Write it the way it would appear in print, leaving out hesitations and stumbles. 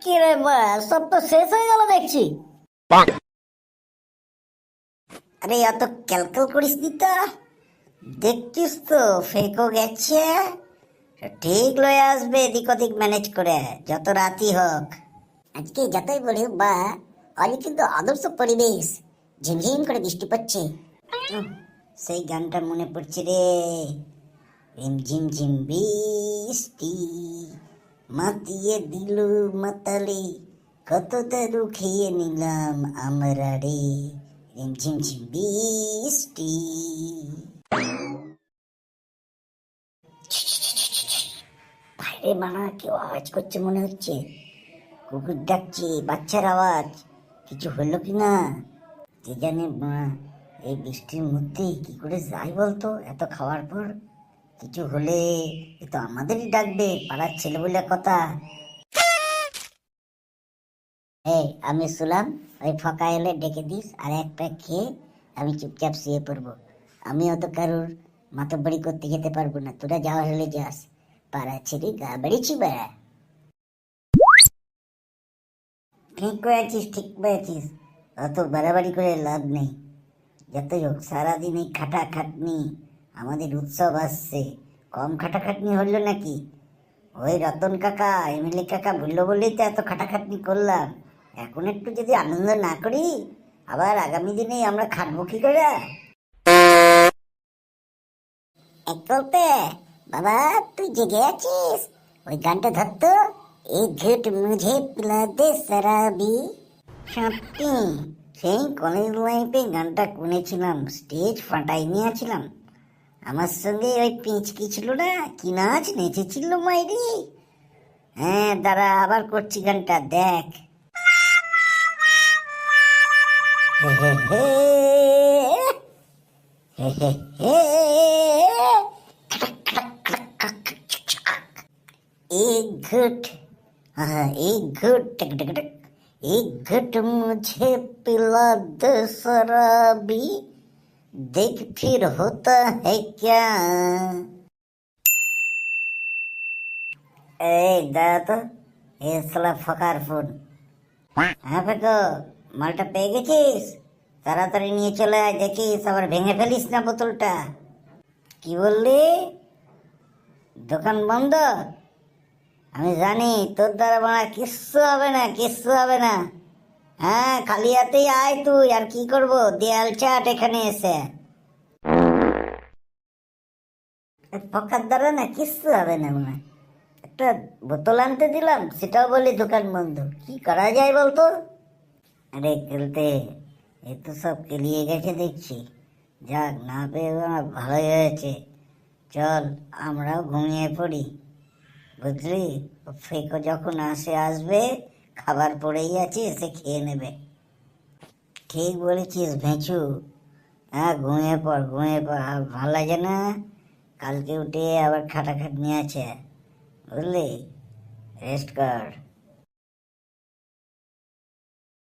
কি রে বা, সব তো শেষ হয়ে গেল দেখছি। আরে অত ক্যালকাল করিস নি তো, দেখছিস তো ফেকও গেছে, ঠিক লয়ে আসবে এদিক ওদিক ম্যানেজ করে, যত রাতই হোক। আজকে যতই বলি বা, আজ কিন্তু আদর্শ পরিবেশ, ঝিমঝিম করে বৃষ্টি পড়ছে। উহ, সেই গানটা মনে পড়ছে রে, ঝিম ঝিম বৃষ্টি মাতিয়ে দিল মাতালে, কত তারু খেয়ে নিলাম আমরা রে, ঝিম ঝিম বৃষ্টি। বাইরে মানা কেউ আওয়াজ করছে মনে হচ্ছে, কুকুর ডাকছে, বাচ্চার আওয়াজ, কিছু হলো কি না কে জানে। এই বৃষ্টির মধ্যে কি করে যাই বলতো, এত খাওয়ার পর কিছু হলে এ তো আমাদেরই ডাকবে, পাড়ার ছেলে বলে কথা। এই আমি শুলাম, ওই ফাঁকা এলে ডেকে দিস, আর একটা খেয়ে আমি চুপচাপ শুয়ে পড়বো। আমিও তো কারুর মাতব্বরি করতে যেতে পারবো না, তোরা যাওয়া হলে যাস, পাড়া ছেড়ে গা বেড়েছি বেড়া। ঠিক করেছিস, ঠিক করেছিস, অত বাড়াবাড়ি করে লাভ নেই। যতই হোক সারাদিন এই খাটাখাটনি, আমাদের উৎসব আসছে, কম খাটাখাটনি হলো নাকি? ওই রতন কাকা এমএলএ কাকা বললো বলেই তো এত খাটাখাটনি করলাম। এখন একটু যদি আনন্দ না করি, আবার আগামী দিনে আমরা খাটবো কি করে? এক বলতে বাবা, তুই জেগে আছিস? ওই গানটা ধরতো, এই ঘুট মুঝে পিলা দে শরাবি। সত্যি সেই কলেজ লাইফে গানটা শুনেছিলাম, স্টেজ ফাটাই নিয়েছিলাম। আমার সঙ্গে ওই পিঁচকি ছিল না, কি নাচ নেচেছিল মাইরি। হ্যাঁ দাঁড়া, আবার করছি গানটা, দেখ। হে হে হে, হে হে হে, एक घुट, हाँ एक घुट टक टक टक, एक घुट मुझे पिला दे शराबी, देख फिर होता है क्या। এই দাঁড়া তো, এ শালা ফাঁকার ফোন। হ্যাঁ ফেকো, মালটা পেয়ে গেছিস? তাড়াতাড়ি নিয়ে চলে আয়, দেখিস আবার ভেঙে ফেলিস না বোতলটা। কি বললি? দোকান বন্ধ? আমি জানি তোর দ্বারা বাড়া কিচ্ছু হবে না, কিচ্ছু হবে না। হ্যাঁ খালি হাতেই আয় তুই, আর কি করব, দেয়াল চাট এখানে এসে। ফকার দ্বারা না কিচ্ছু হবে না মনে হয়। একটা বোতল আনতে দিলাম, সেটাও বলি দোকান বন্ধ, কি করা যায় বলতো? আরে খেলতে এ তো সব কেলিয়ে গেছে দেখছি। যাক, না পেয়ে ভালোই হয়েছে। চল আমরাও ঘুমিয়ে পড়ি, বুঝলি? ফেকো যখন আসবে, খাবার পড়েই আছে, এসে খেয়ে নেবে। ঠিক বলেছিস ভেঁচু। হ্যাঁ ঘুমিয়ে পড়, ঘুমিয়ে পড়, আর ভালো লাগে না, কালকে উঠে আবার খাটাখাটনি আছে, বুঝলি? রেস্ট কর।